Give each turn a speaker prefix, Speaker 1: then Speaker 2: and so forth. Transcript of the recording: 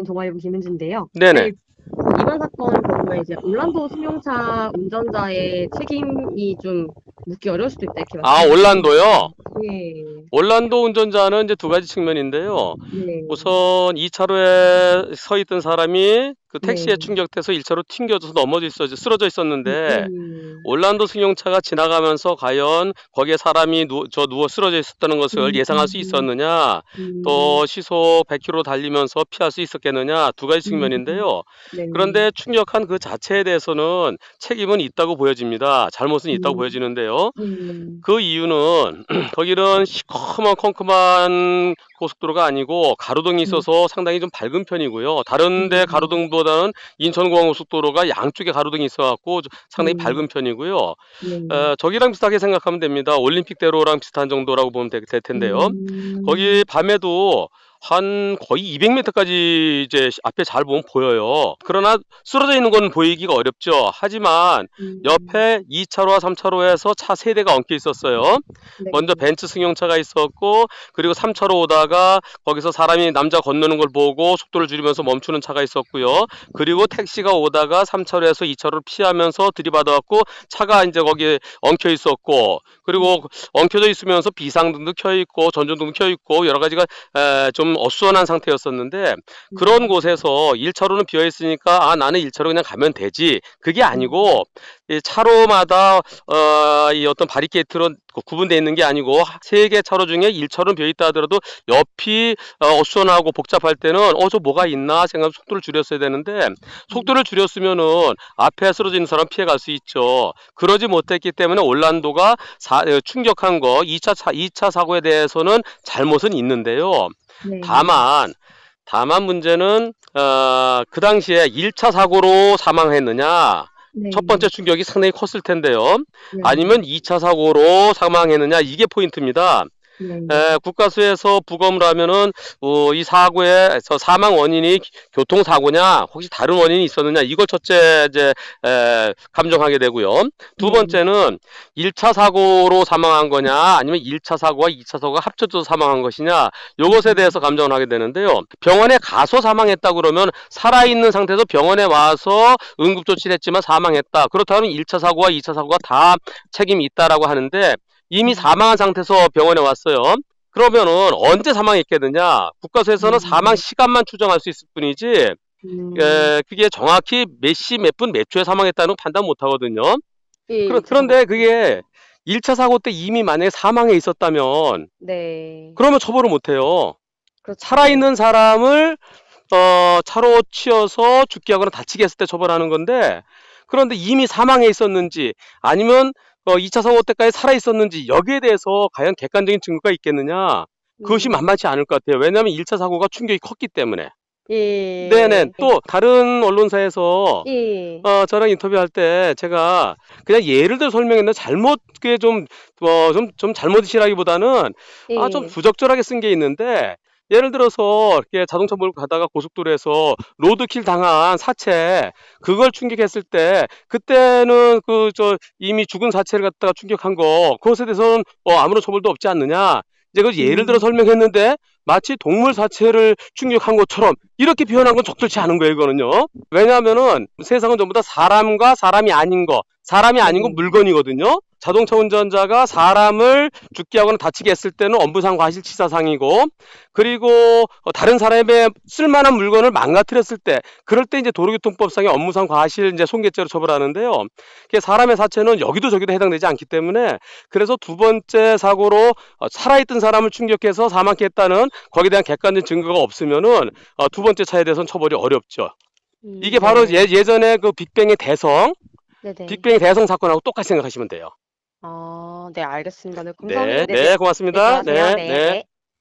Speaker 1: 동아일보 김은지인데요.
Speaker 2: 네네.
Speaker 1: 이번 사건 경우에 이제 올란도 승용차 운전자의 책임이 좀 묻기 어려울 수도 있다 이렇게
Speaker 2: 아,
Speaker 1: 말씀하셨는데,
Speaker 2: 올란도요?
Speaker 1: 예,
Speaker 2: 올란도 운전자는 이제 두 가지 측면인데요.
Speaker 1: 네,
Speaker 2: 우선 2차로에 서 있던 사람이 그 택시에
Speaker 1: 네,
Speaker 2: 충격돼서 1차로 튕겨져서 쓰러져 있었는데,
Speaker 1: 음,
Speaker 2: 올란도 승용차가 지나가면서 과연 거기에 사람이 누워 쓰러져 있었다는 것을
Speaker 1: 음,
Speaker 2: 예상할 수
Speaker 1: 음,
Speaker 2: 있었느냐,
Speaker 1: 음,
Speaker 2: 또 시속 100km 달리면서 피할 수 있었겠느냐, 두 가지 측면인데요.
Speaker 1: 네,
Speaker 2: 그런데 충격한 그 자체에 대해서는 책임은 있다고 보여집니다. 잘못은 있다고
Speaker 1: 음,
Speaker 2: 보여지는데요.
Speaker 1: 음,
Speaker 2: 그 이유는 거기는 시커먼 컴컴한 고속도로가 아니고 가로등이 있어서 상당히 좀 밝은 편이고요. 다른데
Speaker 1: 음,
Speaker 2: 가로등보다는 인천공항고속도로가 양쪽에 가로등이 있어갖고 상당히 밝은 편이고요.
Speaker 1: 네,
Speaker 2: 저기랑 비슷하게 생각하면 됩니다. 올림픽대로랑 비슷한 정도라고 보면 될 텐데요. 거기
Speaker 1: 음,
Speaker 2: 밤에도 한 거의 200m까지 이제 앞에 잘 보면 보여요. 그러나 쓰러져 있는 건 보이기가 어렵죠. 하지만 옆에 2차로와 3차로에서 차 3대가 엉켜 있었어요.
Speaker 1: 네,
Speaker 2: 먼저 벤츠 승용차가 있었고, 그리고 3차로 오다가 거기서 사람이 남자 건너는 걸 보고 속도를 줄이면서 멈추는 차가 있었고요. 그리고 택시가 오다가 3차로에서 2차로를 피하면서 들이받아갖고 차가 이제 거기에 엉켜 있었고, 그리고 엉켜져 있으면서 비상등도 켜 있고 전조등도 켜 있고 여러 가지가 좀 어수선한 상태였었는데, 그런 곳에서 1차로는 비어 있으니까 아, 나는 1차로 그냥 가면 되지, 그게 아니고 이 차로마다 이 어떤 바리케이트로 구분되어 있는 게 아니고 세 개 차로 중에 1차로는 비어 있다 하더라도 옆이 어수선하고 복잡할 때는 저 뭐가 있나 생각 속도를 줄였어야 되는데, 속도를 줄였으면은 앞에 쓰러져 있는 사람 피해 갈 수 있죠. 그러지 못했기 때문에 올란도가 충격한 거 2차 사고에 대해서는 잘못은 있는데요.
Speaker 1: 네,
Speaker 2: 다만 문제는 그 당시에 1차 사고로 사망했느냐, 첫
Speaker 1: 네,
Speaker 2: 번째 충격이 상당히 컸을 텐데요.
Speaker 1: 네,
Speaker 2: 아니면 2차 사고로 사망했느냐, 이게 포인트입니다.
Speaker 1: 네,
Speaker 2: 국가수에서 부검을 하면은 이 사고에서 사망 원인이 교통사고냐 혹시 다른 원인이 있었느냐, 이걸 첫째 이제 감정하게 되고요. 두
Speaker 1: 네,
Speaker 2: 번째는 1차 사고로 사망한 거냐 아니면 1차 사고와 2차 사고가 합쳐져서 사망한 것이냐, 이것에 대해서 감정을 하게 되는데요. 병원에 가서 사망했다 그러면 살아있는 상태에서 병원에 와서 응급조치를 했지만 사망했다, 그렇다면 1차 사고와 2차 사고가 다 책임이 있다라고 하는데, 이미 사망한 상태에서 병원에 왔어요. 그러면은 언제 사망했겠느냐? 국가수에서는 사망 시간만 추정할 수 있을 뿐이지,
Speaker 1: 음,
Speaker 2: 그게 정확히 몇 시, 몇 분, 몇 초에 사망했다는 판단 못 하거든요.
Speaker 1: 예, 2차 사고
Speaker 2: 그런데
Speaker 1: 때,
Speaker 2: 그게 1차 사고 때 이미 만약에 사망해 있었다면
Speaker 1: 네,
Speaker 2: 그러면 처벌을 못 해요.
Speaker 1: 그렇죠.
Speaker 2: 살아있는 사람을 차로 치여서 죽게 하거나 다치게 했을 때 처벌하는 건데, 그런데 이미 사망해 있었는지 아니면 2차 사고 때까지 살아 있었는지, 여기에 대해서 과연 객관적인 증거가 있겠느냐? 그것이
Speaker 1: 음,
Speaker 2: 만만치 않을 것 같아요. 왜냐하면 1차 사고가 충격이 컸기 때문에. 네네.
Speaker 1: 예,
Speaker 2: 또 다른 언론사에서
Speaker 1: 예,
Speaker 2: 저랑 인터뷰할 때 제가 그냥 예를 들어 설명했는데, 잘못 그게 좀 잘못이라기보다는 좀
Speaker 1: 예,
Speaker 2: 부적절하게 쓴 게 있는데, 예를 들어서 이렇게 자동차 몰고 가다가 고속도로에서 로드킬 당한 사체, 그걸 충격했을 때 그때는 이미 죽은 사체를 갖다가 충격한 거, 그것에 대해서는 아무런 처벌도 없지 않느냐, 이제 그 예를 들어
Speaker 1: 음,
Speaker 2: 설명했는데 마치 동물 사체를 충격한 것처럼 이렇게 표현한 건 적절치 않은 거예요, 이거는요. 왜냐하면은 세상은 전부 다 사람과 사람이 아닌 거, 사람이 아닌 건
Speaker 1: 네,
Speaker 2: 물건이거든요. 자동차 운전자가 사람을 죽게 하거나 다치게 했을 때는 업무상 과실치사상이고, 그리고 다른 사람의 쓸만한 물건을 망가뜨렸을 때, 그럴 때 이제 도로교통법상의 업무상 과실 이제 손괴죄로 처벌하는데요. 사람의 사체는 여기도 저기도 해당되지 않기 때문에, 그래서 두 번째 사고로 살아있던 사람을 충격해서 사망케 했다는 거기에 대한 객관적인 증거가 없으면은 두 번째 차에 대해서는 처벌이 어렵죠. 이게 바로
Speaker 1: 네,
Speaker 2: 예전에 그
Speaker 1: 네네.
Speaker 2: 빅뱅의 대성 사건하고 똑같이 생각하시면 돼요.
Speaker 1: 네, 알겠습니다. 네, 감사합니다.
Speaker 2: 네,
Speaker 1: 네, 네,
Speaker 2: 네,
Speaker 1: 네,
Speaker 2: 고맙습니다.
Speaker 1: 들어가세요.
Speaker 2: 네,
Speaker 1: 네,
Speaker 2: 네.
Speaker 1: 네.